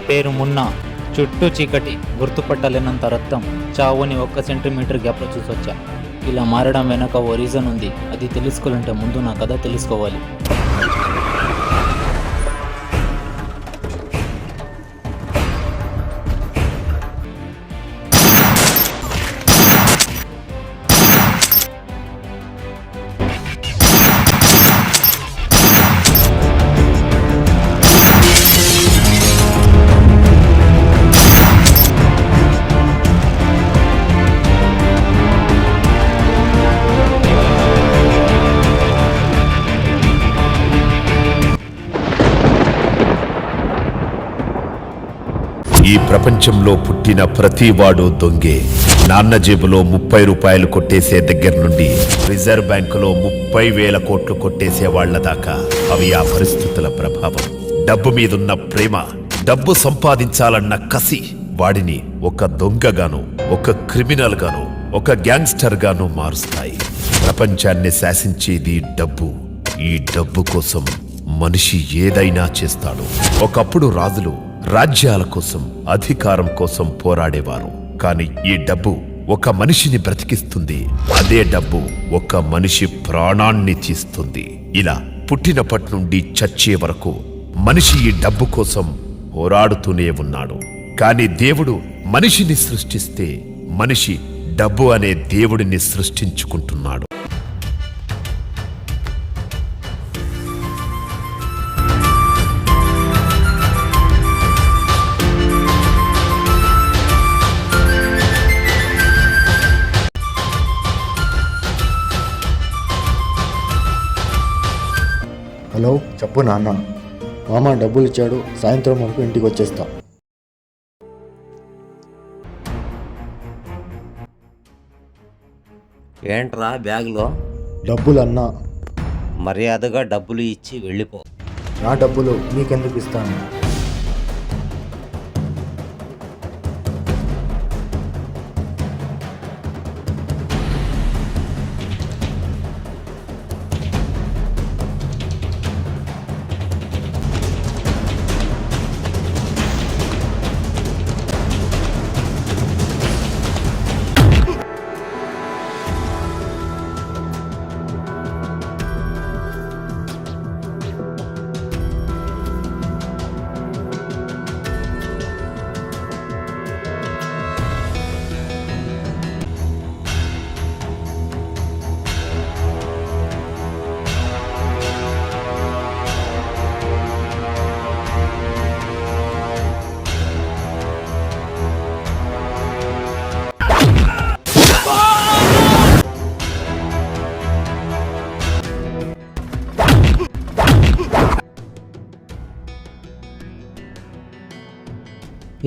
పేరు మున్నా. చుట్టూ చీకటి, గుర్తుపట్టలేనంత రక్తం, చావుని 1 సెంటీమీటర్ గ్యాప్లో చూసొచ్చా. ఇలా మారడం వెనక ఓ రీజన్ ఉంది. అది తెలుసుకోవాలంటే ముందు నా కథ తెలుసుకోవాలి. ఈ ప్రపంచంలో పుట్టిన ప్రతివాడు దొంగే. నాన్న జేబులో 30 రూపాయలు కొట్టేసే దగ్గర నుండి రిజర్వ్ బ్యాంకులో 30,000 కోట్లు కొట్టేసే వాళ్ల దాకా అవి ఆ పరిస్థితుల ప్రభావం. డబ్బు మీదున్న ప్రేమ, డబ్బు సంపాదించాలన్న కసి వాడిని ఒక దొంగగాను, ఒక క్రిమినల్ గాను, ఒక గ్యాంగ్స్టర్ గాను మారుస్తాయి. ప్రపంచాన్ని శాసించేది డబ్బు. ఈ డబ్బు కోసం మనిషి ఏదైనా చేస్తాడు. ఒకప్పుడు రాజులు రాజ్యాల కోసం, అధికారం కోసం పోరాడేవారు. కానీ ఈ డబ్బు ఒక మనిషిని బ్రతికిస్తుంది. అదే డబ్బు ఒక మనిషి ప్రాణాన్ని తీస్తుంది. ఇలా పుట్టినప్పటి నుండి చచ్చే వరకు మనిషి ఈ డబ్బు కోసం పోరాడుతూనే ఉన్నాడు. కానీ దేవుడు మనిషిని సృష్టిస్తే మనిషి డబ్బు అనే దేవుడిని సృష్టించుకుంటున్నాడు. హలో, చెప్పు నాన్న. మామ డబ్బులు ఇచ్చాడు, సాయంత్రం వరకు ఇంటికి వచ్చేస్తా. ఏంట్రా బ్యాగ్లో? డబ్బులు అన్నా. మర్యాదగా డబ్బులు ఇచ్చి వెళ్ళిపో. నా డబ్బులు నీకెందుకు ఇస్తాను?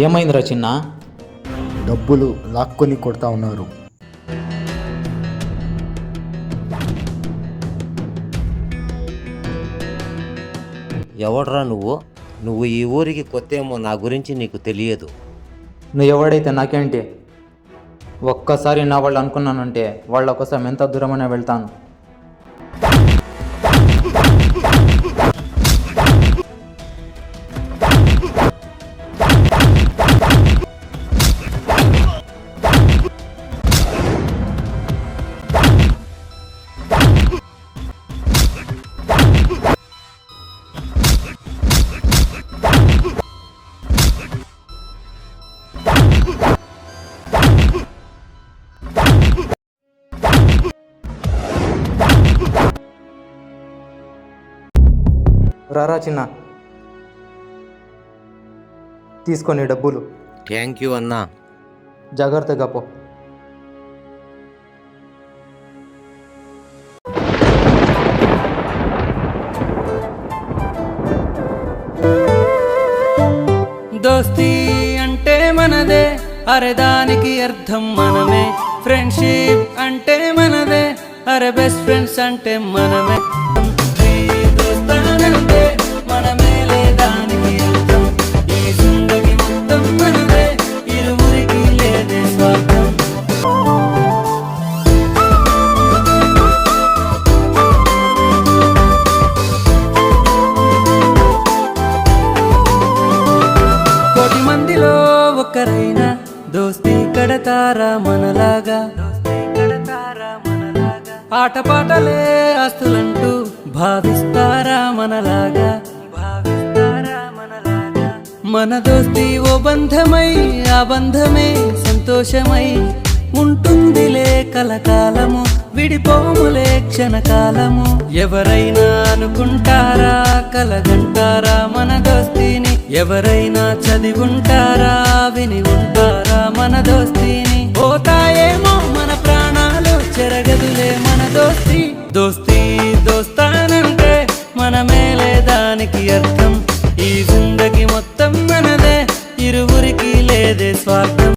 ఏమైందిరా చిన్న? డబ్బులు లాక్కొని కొడతా ఉన్నారు. ఎవడ్రా నువ్వు? నువ్వు ఈ ఊరికి కొత్తేమో, నా గురించి నీకు తెలియదు. నువ్వు ఎవడైతే నాకేంటి? ఒక్కసారి నా వాళ్ళు అనుకున్నానంటే వాళ్ళ కోసం ఎంత దూరమైనా వెళ్తాను. రారా చిన్న, తీసుకొని డబ్బులు. థ్యాంక్ యూ అన్నా. జాగ్రత్తగా పో. దోస్తీ అంటే మనదే, అరే దానికి అర్థం మనమే. ఫ్రెండ్షిప్ అంటే మనదే, అరే బెస్ట్ ఫ్రెండ్స్ అంటే మనమే. మనమే లేదానికి అర్థం. ఈ జిందగీ మొత్తం మనదే, ఇరువురికి లేదే స్వార్థం. ఒక్కరైనా దోస్తీ కడతారా మనలాగా? ఆటపాటలే ఆస్తులంటూ భావిస్తారా మనలాగా? మన దోస్తీ ఓ బంధమై, ఆ బంధమే సంతోషమై ఉంటుందిలే కలకాలము, విడిపోములే క్షణకాలము. ఎవరైనా అనుకుంటారా, కలగంటారా మన దోస్తీని? ఎవరైనా చదివుంటారా, విని ఉంటారా మన దోస్తీని? పోతాయేమో మన ప్రాణాలు, చెరగదులే మన దోస్తీ. దోస్తీ దోస్తానంటే మన మేలే దానికి అర్థం. ఈ జిందగీ మొత్తం మనదే, ఇరువురికి లేదే స్వార్థం.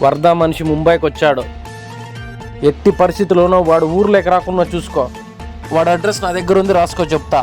వర్ధా మనిషి ముంబైకి వచ్చాడు. ఎట్టి పరిస్థితుల్లోనూ వాడు ఊర్లోకి రాకుండా చూసుకో. వాడు అడ్రస్ నా దగ్గర ఉంది, రాసుకో, చెప్తా.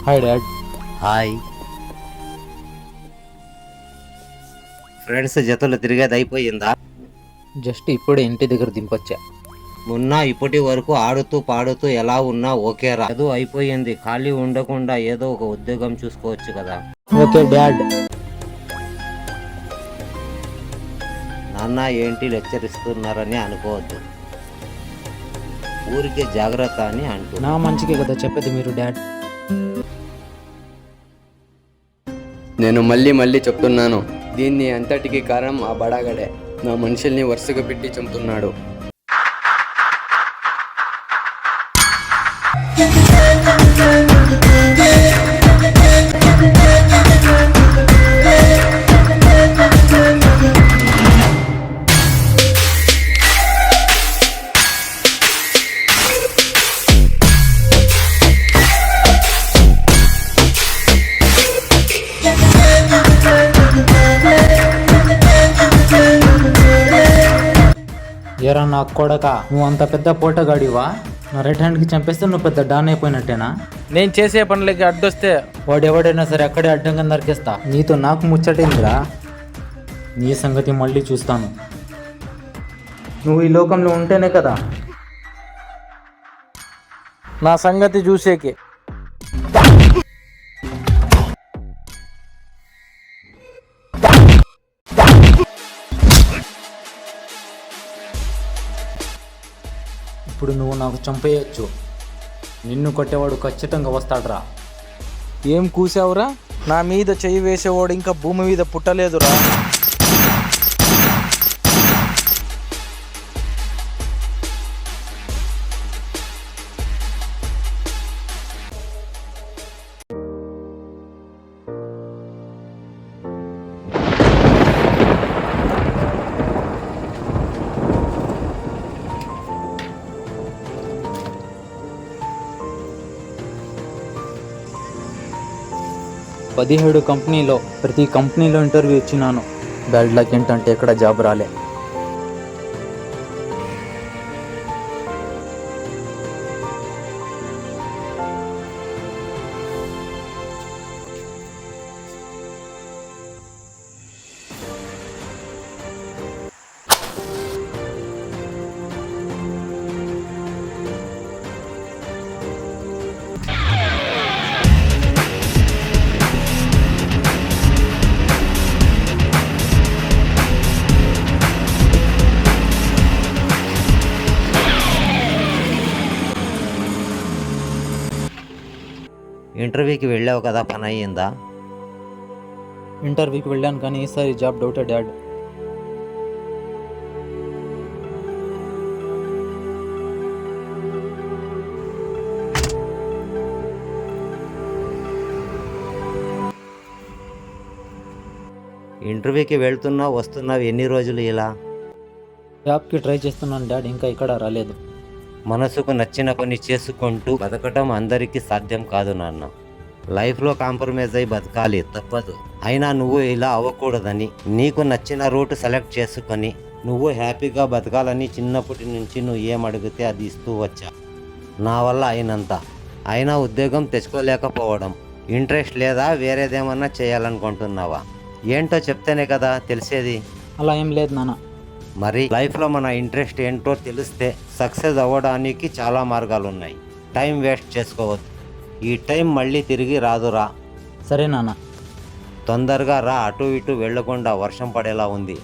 Hi dad. హాయ్. ఫ్రెండ్స్ జతలు తిరిగేది అయిపోయిందా? జస్ట్ ఇప్పుడే ఇంటి దగ్గర దింపొచ్చా. మొన్న ఇప్పటి వరకు ఆడుతూ పాడుతూ ఎలా ఉన్నా ఓకేరా. చదువు అయిపోయింది, ఖాళీ ఉండకుండా ఏదో ఒక ఉద్యోగం చూసుకోవచ్చు కదా. Okay dad. నాన్న ఏంటి లెక్చర్ ఇస్తున్నారని అనుకోవద్దు, ఊరికే జాగ్రత్త అని అంటూ. నా మంచికే కదా చెప్పేది మీరు డాడ్. నేను మళ్ళీ చెప్తున్నాను, దీన్ని అంతటికీ కారణం ఆ బడాగడే. నా మనుషుల్ని వరుసగా పెట్టి చంపుతున్నాడు. ఏరా నా కొడక, నువ్వు అంత పెద్ద పోటగాడివా? నా రైట్ హ్యాండ్కి చంపేస్తే నువ్వు పెద్ద డాన్ అయిపోయినట్టేనా? నేను చేసే పనులకి అడ్డొస్తే వాడు ఎవడైనా సరే అక్కడే అడ్డంగా నరికేస్తా. నీతో నాకు ముచ్చటేందిరా? నీ సంగతి మళ్ళీ చూస్తాను. నువ్వు ఈ లోకంలో ఉంటేనే కదా. నా సంగతి చూసేకి. ఇప్పుడు నువ్వు నాకు చంపేయచ్చు. నిన్ను కొట్టేవాడు ఖచ్చితంగా వస్తాడ్రా. ఏం కూసావురా? నా మీద చెయ్యి వేసేవాడు ఇంకా భూమి మీద పుట్టలేదురా. పదిహేడు కంపెనీలో ప్రతి కంపెనీలో ఇంటర్వ్యూ ఇచ్చినాను. బ్యాడ్ లక్ ఏంటంటే ఎక్కడ జాబ్ రాలే. ఇంటర్వ్యూకి వెళ్ళావు కదా, పని అయ్యిందా? ఇంటర్వ్యూకి వెళ్ళాను కానీ ఈసారి జాబ్ డౌటే డాడ్. ఇంటర్వ్యూకి వెళ్తున్నావు వస్తున్నావు, ఎన్ని రోజులు ఇలా? జాబ్కి ట్రై చేస్తున్నాను డాడ్, ఇంకా ఇక్కడ రాలేదు. మనసుకు నచ్చిన పని చేసుకుంటూ బతకటం అందరికీ సాధ్యం కాదు నాన్న. లైఫ్లో కాంప్రమైజ్ అయి బతకాలి, తప్పదు. అయినా నువ్వు ఇలా అవ్వకూడదని, నీకు నచ్చిన రూట్ సెలెక్ట్ చేసుకొని నువ్వు హ్యాపీగా బతకాలని చిన్నప్పటి నుంచి నువ్వు ఏం అడిగితే అది ఇస్తూ వచ్చా. నా వల్ల అయినంత. అయినా ఉద్యోగం తెచ్చుకోలేకపోవడం. ఇంట్రెస్ట్ లేదా? వేరేదేమన్నా చేయాలనుకుంటున్నావా? ఏంటో చెప్తేనే కదా తెలిసేది. అలా ఏం లేదు నాన్న. మరి లైఫ్లో మన ఇంట్రెస్ట్ ఏంటో తెలిస్తే సక్సెస్ అవ్వడానికి చాలా మార్గాలు ఉన్నాయి. టైం వేస్ట్ చేసుకోవద్దు. ఈ టైం మళ్ళీ తిరిగి రాదురా. సరే నాన్న. తొందరగా రా, అటు ఇటు వెళ్లకుండా వర్షం పడేలా ఉంది.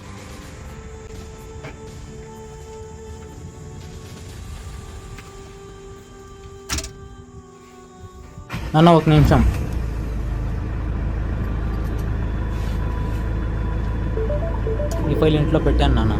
నాన్న ఒక నిమిషం. ఈ ఫైల్ ఇంట్లో పెట్టాను నాన్న.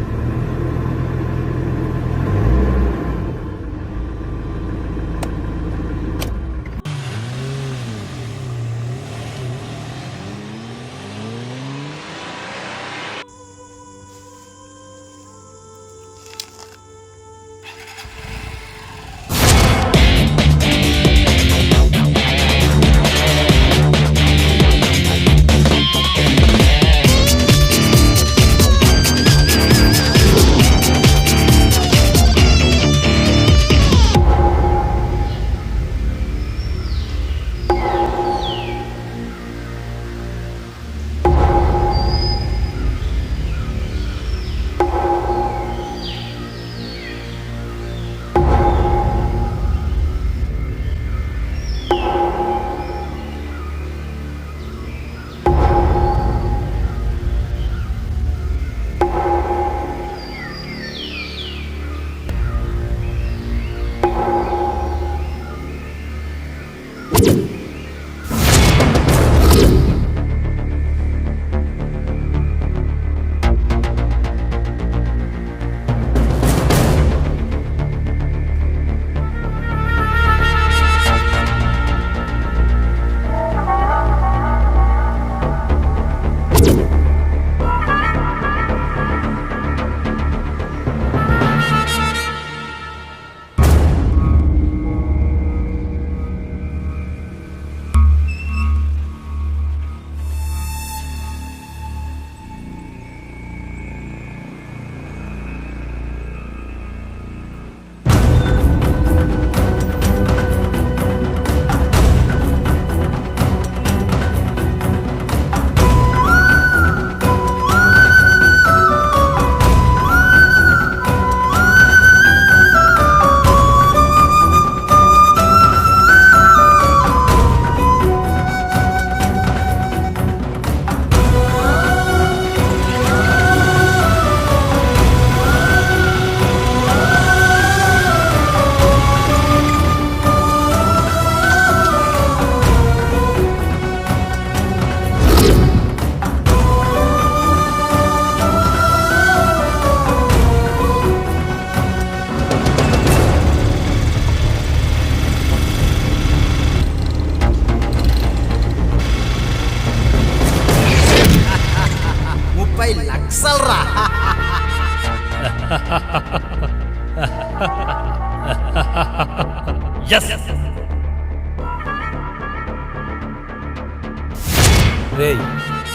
రేయ్,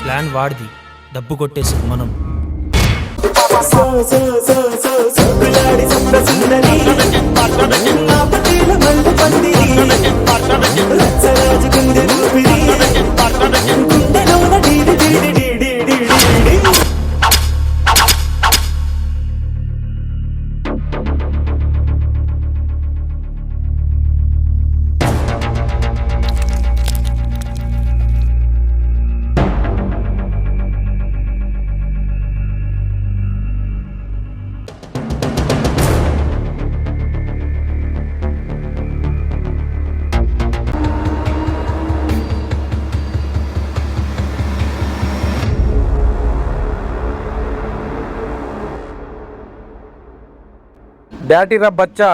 ప్లాన్ వాడిది, డబ్బు కొట్టేసి మనం. డాటీ రా బచ్చా.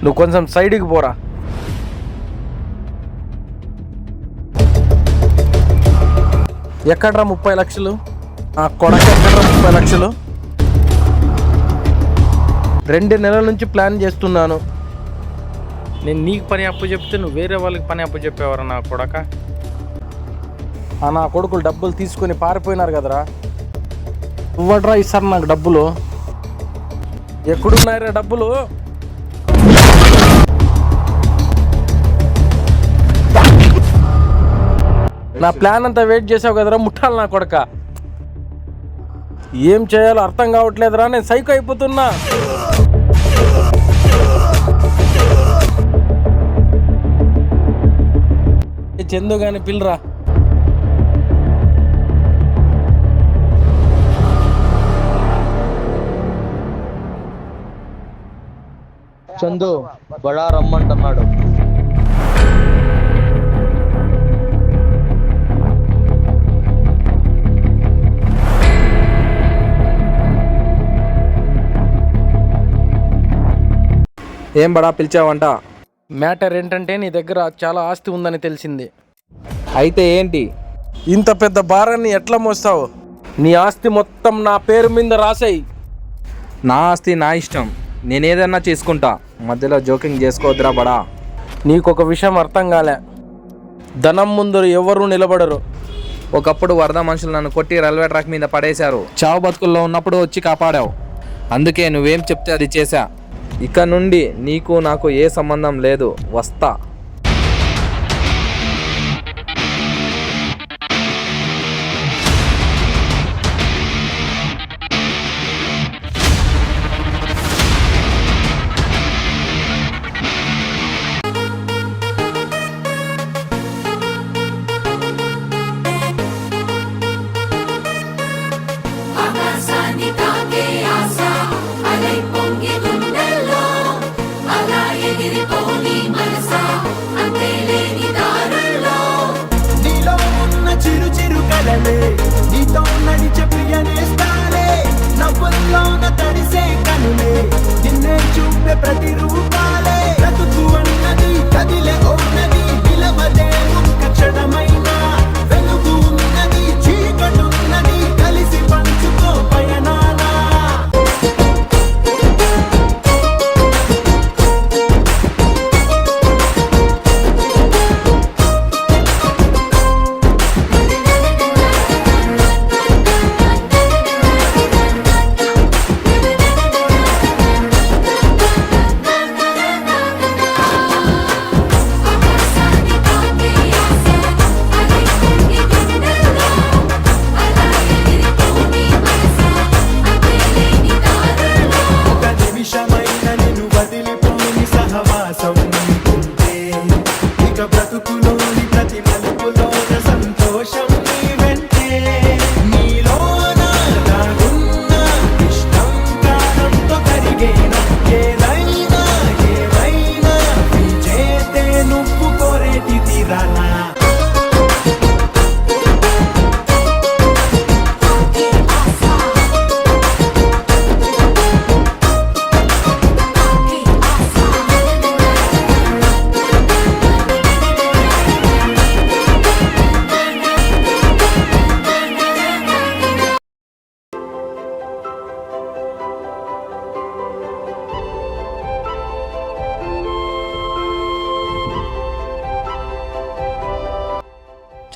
నువ్వు కొంచెం సైడ్కి పోరా. ఎక్కడ్రా 30 లక్షలు? ఆ కొడక ఎక్కడ్రా 30 లక్షలు? 2 నెలల నుంచి ప్లాన్ చేస్తున్నాను. నేను నీకు పని అప్పు చెప్తే నువ్వు వేరే వాళ్ళకి పని అప్పు చెప్పేవారా నా కొడక? నా కొడుకులు డబ్బులు తీసుకొని పారిపోయినారు కదరా. ఇవ్వడ్రా ఇస్తారు నాకు డబ్బులు. ఎక్కడున్నాయిరా డబ్బులు? నా ప్లాన్ అంతా వెయిట్ చేసావు కదరా ముట్టాలి నా కొడక. ఏం చేయాలో అర్థం కావట్లేదురా, నేను సైకో అయిపోతున్నా. చందు గాని పిల్లరా. చందు బడా రమ్మంటున్నాడు. ఏం బడా పిలిచావంట? మ్యాటర్ ఏంటంటే నీ దగ్గర చాలా ఆస్తి ఉందని తెలిసింది. అయితే ఏంటి? ఇంత పెద్ద భారాన్ని ఎట్లా మోస్తావు? నీ ఆస్తి మొత్తం నా పేరు మీద రాసేయి. నా ఆస్తి నా ఇష్టం, నేనేదన్నా చేసుకుంటా. మధ్యలో జోకింగ్ చేసుకోవద్దురా బడా. నీకొక విషయం అర్థం కాలే, ధనం ముందు ఎవరు నిలబడరు. ఒకప్పుడు వరద మనుషులు నన్ను కొట్టి రైల్వే ట్రాక్ మీద పడేశారు. చావు బతుకుల్లో ఉన్నప్పుడు వచ్చి కాపాడావు, అందుకే నువ్వేం చెప్తే అది చేశా. ఇక నుండి నీకు నాకు ఏ సంబంధం లేదు, వస్తా. ఆకాశాన్ని తాకే ఆశ అలై పొంగి గుండెల్లో అలా ఎగిరిపోని మనసా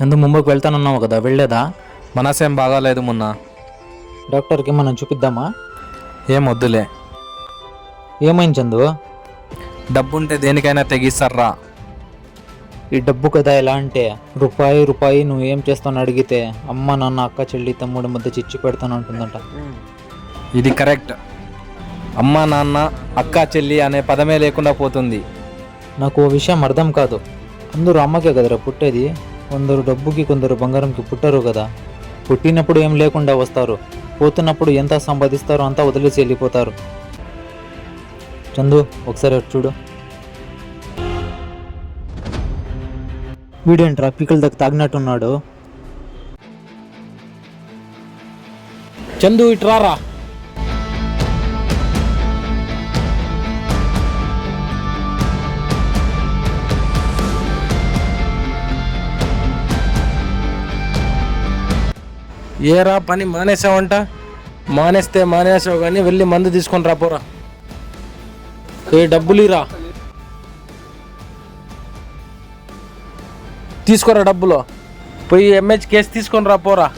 చందు ముంబైకి వెళ్తానన్నావు కదా, వెళ్ళలేదా? మనసేం బాగాలేదు మొన్న. డాక్టర్కి మనం చూపిద్దామా? ఏం వద్దులే. ఏమైంది చందు? డబ్బుంటే దేనికైనా తెగిస్తారా. ఈ డబ్బు కదా ఎలా అంటే, రూపాయి నువ్వు ఏం చేస్తావు అడిగితే అమ్మ నాన్న అక్క చెల్లి తమ్ముడి మధ్య చిచ్చు పెడతాను అంటుందంట. ఇది కరెక్ట్. అమ్మ నాన్న అక్క చెల్లి అనే పదమే లేకుండా పోతుంది. నాకు ఓ విషయం అర్థం కాదు. అందరూ అమ్మకే కదరా పుట్టేది. కొందరు డబ్బుకి కొందరు బంగారంకి పుట్టరు కదా. పుట్టినప్పుడు ఏం లేకుండా వస్తారు, పోతున్నప్పుడు ఎంత సంపాదిస్తారో అంతా వదిలేసి వెళ్ళిపోతారు. చందు ఒకసారి అటు చూడు. వీడేంట్రా పీకల దగ్గర తాగినట్టున్నాడు. చందు ఇట్రారా. ఏరా పని మానేసావంట? మానేస్తే మానేసావు కానీ వెళ్ళి మందు తీసుకొని రాపోరా. డబ్బులు ఇరా. తీసుకోరా డబ్బులు. పోయి ఎంహెచ్ కేసు తీసుకొని రాపోరా.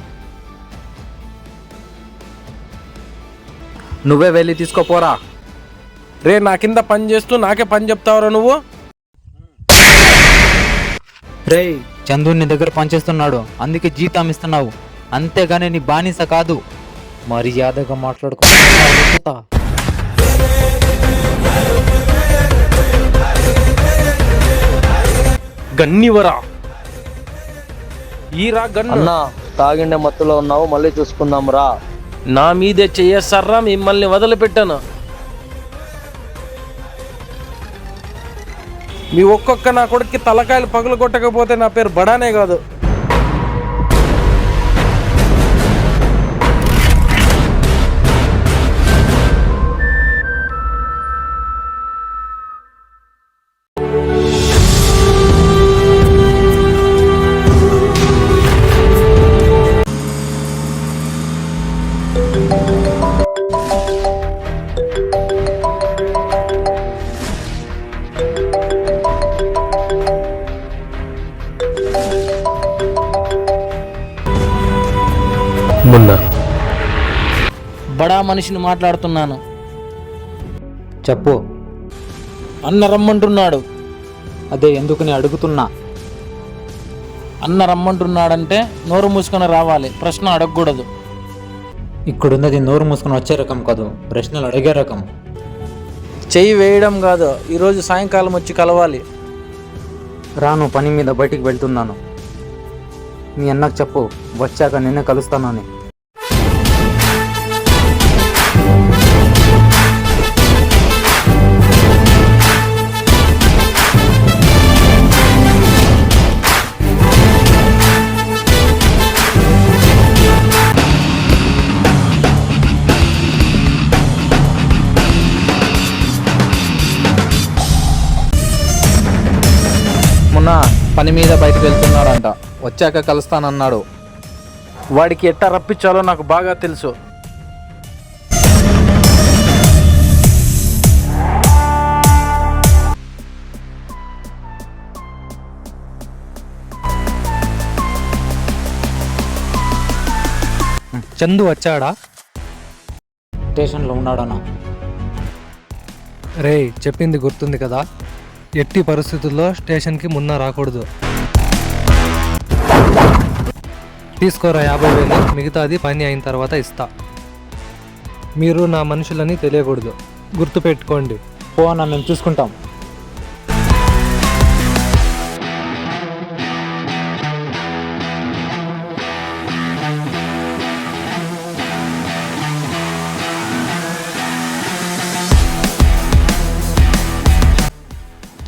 నువ్వే వెళ్ళి తీసుకోపోరా. రే నా కింద పని చేస్తూ నాకే పని చెప్తావురా నువ్వు? రేయ్ చందు నీ దగ్గర పనిచేస్తున్నాడు, అందుకే జీతం ఇస్తున్నావు, అంతేగాని నీ బానిస కాదు. మర్యాదగా మాట్లాడుకో. గన్నివరా. ఈరా గన్ను. అన్నా తాగిండే మత్తులో ఉన్నావు, మళ్ళీ చూసుకుందాం రా. నా మీదే చెయ్యేస్తారా, మిమ్మల్ని వదిలిపెట్టాను. మీ ఒక్కొక్క నా కొడుక్కి తలకాయలు పగులు కొట్టకపోతే నా పేరు బడానే కాదు. బడా మనిషిని మాట్లాడుతున్నాను. చెప్పు. అన్న రమ్మంటున్నాడు. అదే ఎందుకు నేను అడుగుతున్నా. అన్న రమ్మంటున్నాడంటే నోరు మూసుకొని రావాలి, ప్రశ్న అడగకూడదు. ఇక్కడున్నది నోరు మూసుకొని వచ్చే రకం కాదు, ప్రశ్నలు అడిగే రకం. చెయ్యి వేయడం కాదు, ఈరోజు సాయంకాలం వచ్చి కలవాలి. రాను, పని మీద బయటికి వెళ్తున్నాను. మీ అన్నకు చెప్పు వచ్చాక నిన్నే కలుస్తానని. మొన్న పని మీద బయటకు వెళ్తున్నాడంట, వచ్చాక కలుస్తానన్నాడు. వాడికి ఎట్టా రప్పించాలో నాకు బాగా తెలుసు. చందు వచ్చాడా? స్టేషన్లో ఉన్నాడనా? రే చెప్పింది గుర్తుంది కదా, ఎట్టి పరిస్థితుల్లో స్టేషన్కి మున్న రాకూడదు. తీసుకోరా 50,000, మిగతాది పని అయిన తర్వాత ఇస్తా. మీరు నా మనుషులని తెలియకూడదు, గుర్తుపెట్టుకోండి. పో అన్న, మేము చూసుకుంటాం.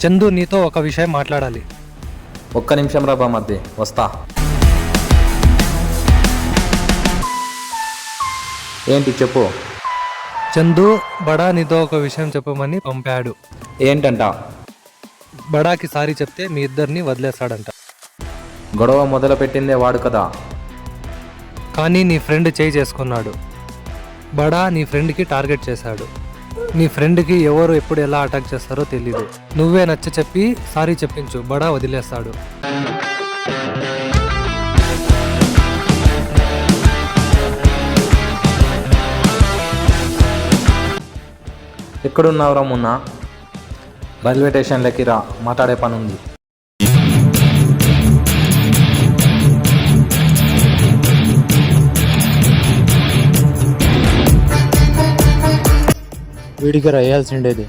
చందు నీతో ఒక విషయం మాట్లాడాలి. ఒక్క నిమిషం రా బామర్ది, వస్తా. ఏంటి చెప్పు. చందు బడా నీతో ఒక విషయం చెప్పమని పంపాడు. ఏంటంట? బడాకి సారీ చెప్తే మీ ఇద్దరిని వదిలేస్తాడంట. గొడవ మొదలు పెట్టిందే వాడు కదా. కానీ నీ ఫ్రెండ్ చేయి చేసుకున్నాడు. బడా నీ ఫ్రెండ్కి టార్గెట్ చేశాడు. నీ ఫ్రెండ్కి ఎవరు ఎప్పుడు ఎలా అటాక్ చేస్తారో తెలీదు. నువ్వే నచ్చ చెప్పి సారీ చెప్పించు, బడా వదిలేస్తాడు. ఎక్కడున్నావురా మున్నా? రైల్వే స్టేషన్లోకి రా, మాట్లాడే పని ఉంది. వీడికి రాయాల్సిండేది.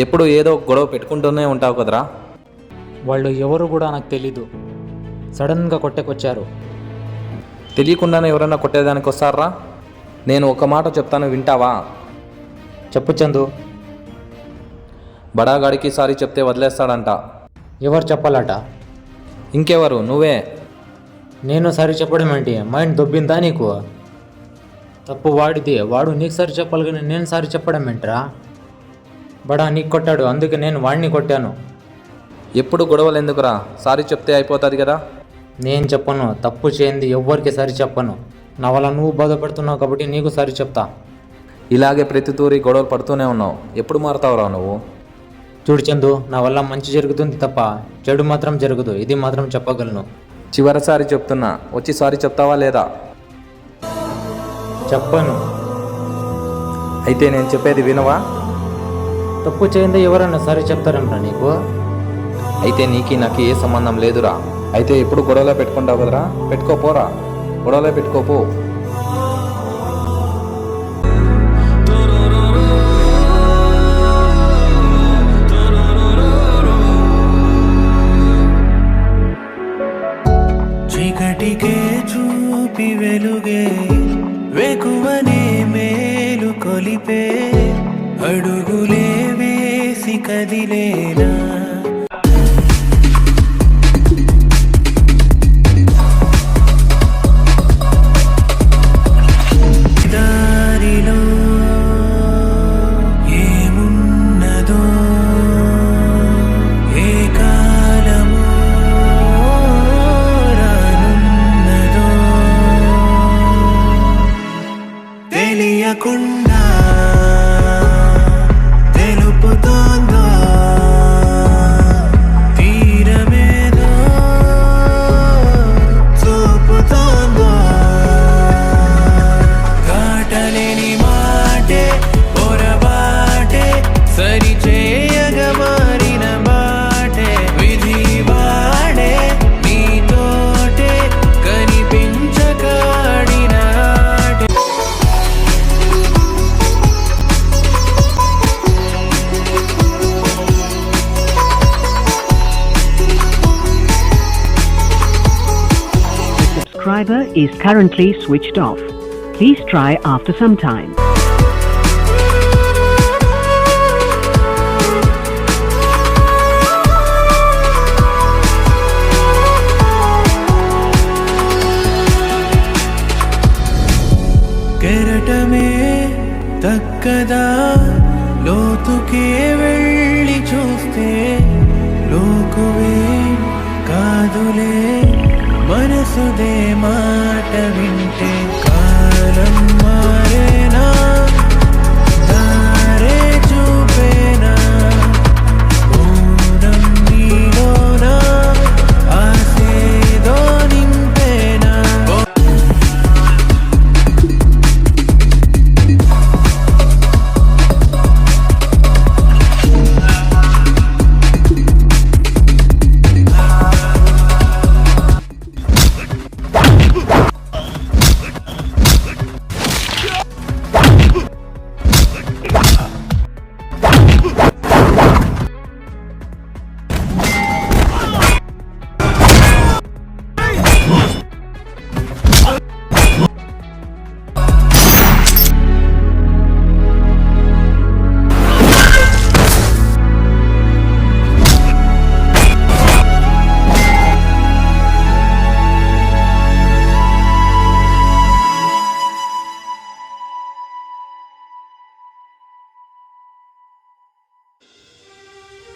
ఎప్పుడు ఏదో ఒక గొడవ పెట్టుకుంటూనే ఉంటావు కదరా? వాళ్ళు ఎవరు కూడా నాకు తెలీదు, సడన్గా కొట్టకొచ్చారు. తెలియకుండానే ఎవరైనా కొట్టేదానికి వస్తారా? నేను ఒక మాట చెప్తాను, వింటావా? చెప్పు చందు. బడాగాడికి సారీ చెప్తే వదిలేస్తాడంట. ఎవరు చెప్పాలట? ఇంకెవరు? నువ్వే. నేను సరి చెప్పడం ఏంటి? మైండ్ దొబ్బిందా నీకు? తప్పు వాడిది, వాడు నీకు సరి చెప్పాలి కానీ నేను సరి చెప్పడం ఏంట్రా? బడా నీకు కొట్టాడు, అందుకే నేను వాడిని కొట్టాను. ఎప్పుడు గొడవలు ఎందుకురా? సారీ చెప్తే అయిపోతుంది కదా. నేను చెప్పను, తప్పు చేయింది ఎవ్వరికి సరి చెప్పను. నా వల్ల నువ్వు బాధపడుతున్నావు కాబట్టి నీకు సరి చెప్తా. ఇలాగే ప్రతి తూరి గొడవలు పడుతూనే ఉన్నావు, ఎప్పుడు మారుతావురా నువ్వు? చూడు చందు, నా వల్ల మంచి జరుగుతుంది తప్ప చెడు మాత్రం జరగదు, ఇది మాత్రం చెప్పగలను. చివరిసారి చెప్తున్నా, వచ్చి సారీ చెప్తావా లేదా? చెప్పను. అయితే నేను చెప్పేది వినవా? తప్పు చేయిందే ఎవరన్నా సరి చెప్తారన్నా నీకు? అయితే నీకు నాకు ఏ సంబంధం లేదురా. అయితే ఎప్పుడు గొడవలో పెట్టుకుంటావు కదరా, పెట్టుకోపోరా, గొడవలో పెట్టుకోపో. చీకటికే చూపి వెలుగే వెకువనే మేలు కొలిపే అడుగులే వేసి కదిలేనా దారిలో ఏమున్నదో ఏ కాలమో రానున్నదో తెలియకుండా తెలుపుతోందో తీరమేదో చూపుతోందో కాటలేని మాటే పొరబాటే సరిచేయగ మారిన బాటే విధి వాడే నీతోటే కనిపించకాడిన ఆటే. Subscriber is currently switched off. Please try after some time. కదా లోతుకే వెళ్ళి చూస్తే లోకువే కాదులే మనసుదే మాట వింటే కాలం మారేనా దారే చూపేనా మౌనం నీలోనా ఆసేదో నింపేనా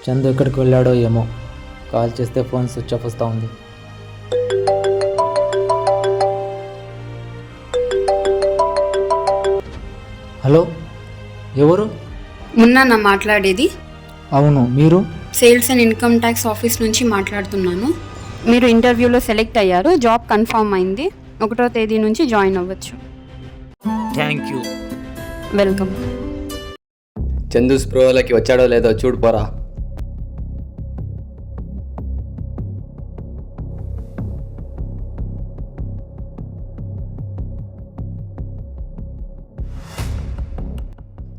చందు ఎక్కడికి వెళ్ళాడో ఏమో. కాల్ చేస్తే ఫోన్ స్విచ్ ఆఫ్ వస్తూ ఉంది. హలో, ఎవరు? మున్నా మాట్లాడేది? అవును, మీరు? Sales and income tax office నుంచి మాట్లాడుతున్నాను. మీరు ఇంటర్వ్యూలో సెలెక్ట్ అయ్యారు, జాబ్ కన్ఫర్మ్ అయింది. 1వ తేదీ నుంచి జాయిన్ అవ్వచ్చు. Thank you. వెల్కమ్. చందు స్పృహలోకి వచ్చాడో లేదో చూడు పోరా.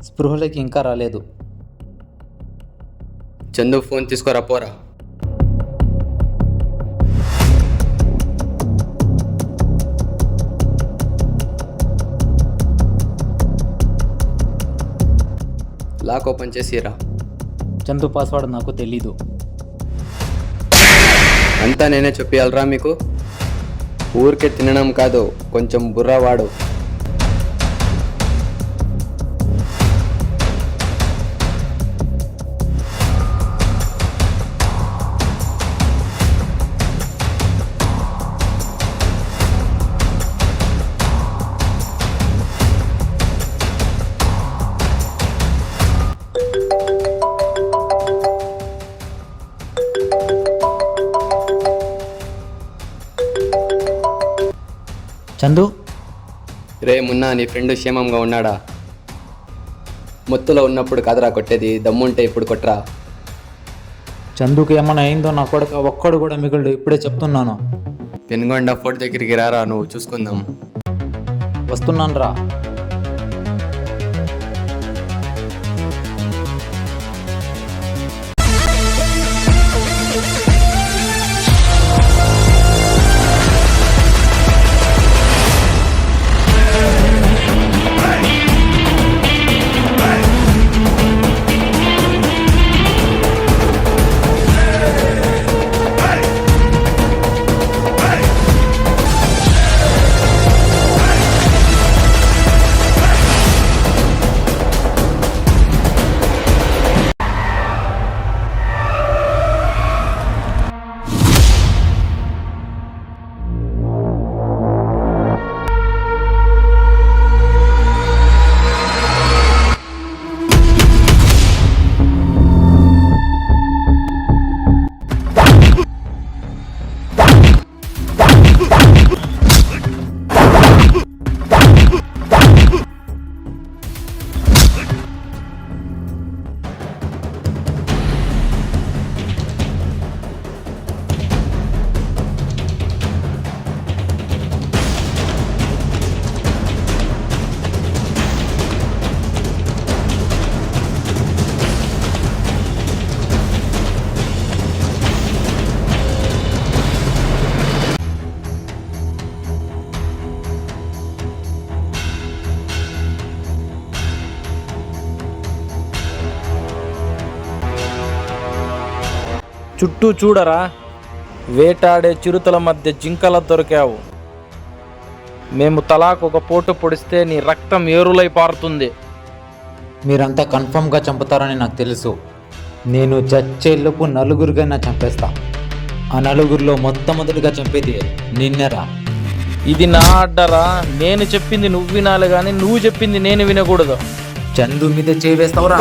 స్పృహలోకి ఇంకా రాలేదు. చందు ఫోన్ తీసుకోరా పోరా. లాక్ ఓపెన్ చేసిరా. చందు పాస్వర్డ్ నాకు తెలీదు. అంతా నేనే చెప్పాలరా మీకు? ఊరికే తినడం కాదు, కొంచెం బుర్రవాడు. చందు, రే మున్నా, నీ ఫ్రెండ్ క్షేమంగా ఉన్నాడా? మొత్తులో ఉన్నప్పుడు కాదరా కొట్టేది, దమ్ముంటే ఇప్పుడు కొట్టరా. చందుకు ఏమైనా అయిందో నా కొడుకు ఒక్కడు కూడా మిగులుడు, ఇప్పుడే చెప్తున్నాను. పెనుగొండ ఫోర్ట్ దగ్గరికి రారా, నువ్వు చూసుకుందాం. వస్తున్నాను రా. చుట్టూ చూడరా, వేటాడే చిరుతల మధ్య జింకల దొరికావు. మేము తలాకు ఒక పోటు పొడిస్తే నీ రక్తం ఏరులై పారుతుంది. మీరంతా కన్ఫర్మ్గా చంపుతారని నాకు తెలుసు. నేను చచ్చేలోపు నలుగురిగా చంపేస్తా. ఆ నలుగురిలో మొట్టమొదటిగా చంపేది నిన్నరా. ఇది నా అడ్డరా. నేను చెప్పింది నువ్వు వినాలి కానీ నువ్వు చెప్పింది నేను వినకూడదు. చందు మీద చేవేస్తావురా.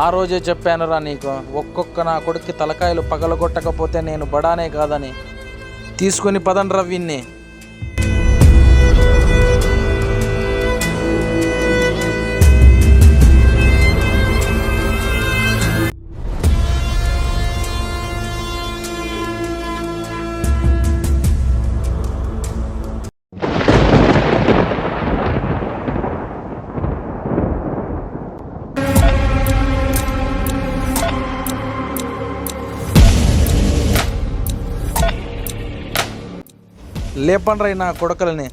ఆ రోజే చెప్పానురా నీకు, ఒక్కొక్క నా కొడుక్కి తలకాయలు పగలగొట్టకపోతే నేను బడానే కాదని. తీసుకొని పదండ్రా వీన్ని. లేపండ్రా నా కొడుకులని.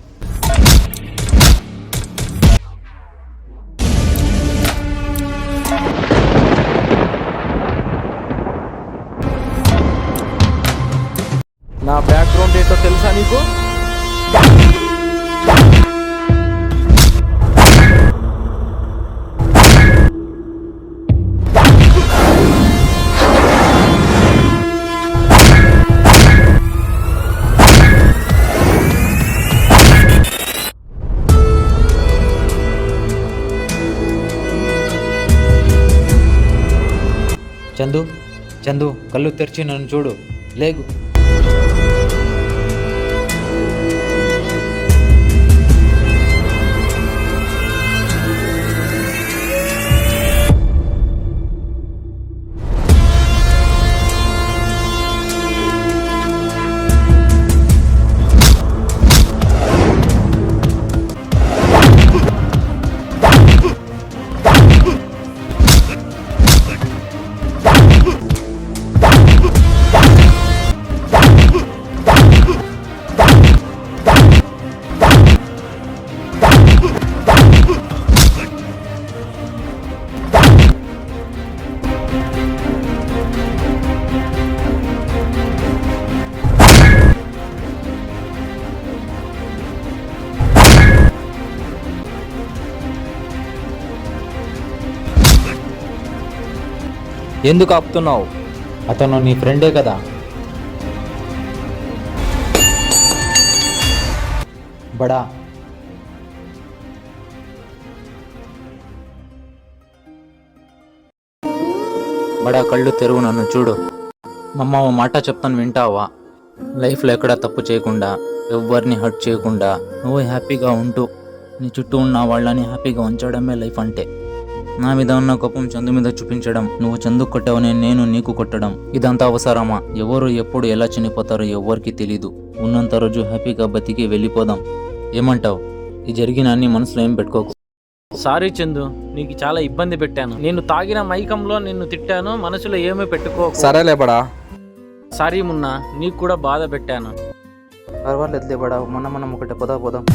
నా బ్యాక్గ్రౌండ్ ఏంటో తెలుసా నీకు? చందు, చందు కళ్ళు తెరిచి నన్ను చూడు. లేగు. ఎందుకు ఆపుతున్నావు? అతను నీ ఫ్రెండే కదా. బడా, బడా కళ్ళు తెరువు, నన్ను చూడు. మమ్మ ఓ మాట చెప్తాను, వింటావా? లైఫ్లో ఎక్కడా తప్పు చేయకుండా, ఎవరిని హర్ట్ చేయకుండా, నువ్వు హ్యాపీగా ఉంటూ నీ చుట్టూ ఉన్న వాళ్ళని హ్యాపీగా ఉంచడమే లైఫ్ అంటే. నా మీద ఉన్న కోపం చందు మీద చూపించడం, నువ్వు చందు కొట్టావని నేను నీకు కొట్టడం, ఇదంతా అవసరమా? ఎవరు ఎప్పుడు ఎలా చనిపోతారో ఎవరికి తెలీదు. ఉన్నంత రోజు హ్యాపీగా బతికి వెళ్ళిపోదాం. ఏమంటావు? ఈ జరిగిన అన్ని మనసులో ఏం పెట్టుకోకు. సారీ చందు, నీకు చాలా ఇబ్బంది పెట్టాను. నేను తాగిన మైకంలో నిన్ను తిట్టాను, మనసులో ఏమీ పెట్టుకో. సరేలే బడా. సారీ మున్నా, నీకు కూడా బాధ పెట్టాను. పర్వాలేదు బడా, మనం ఒకటే పోదాం.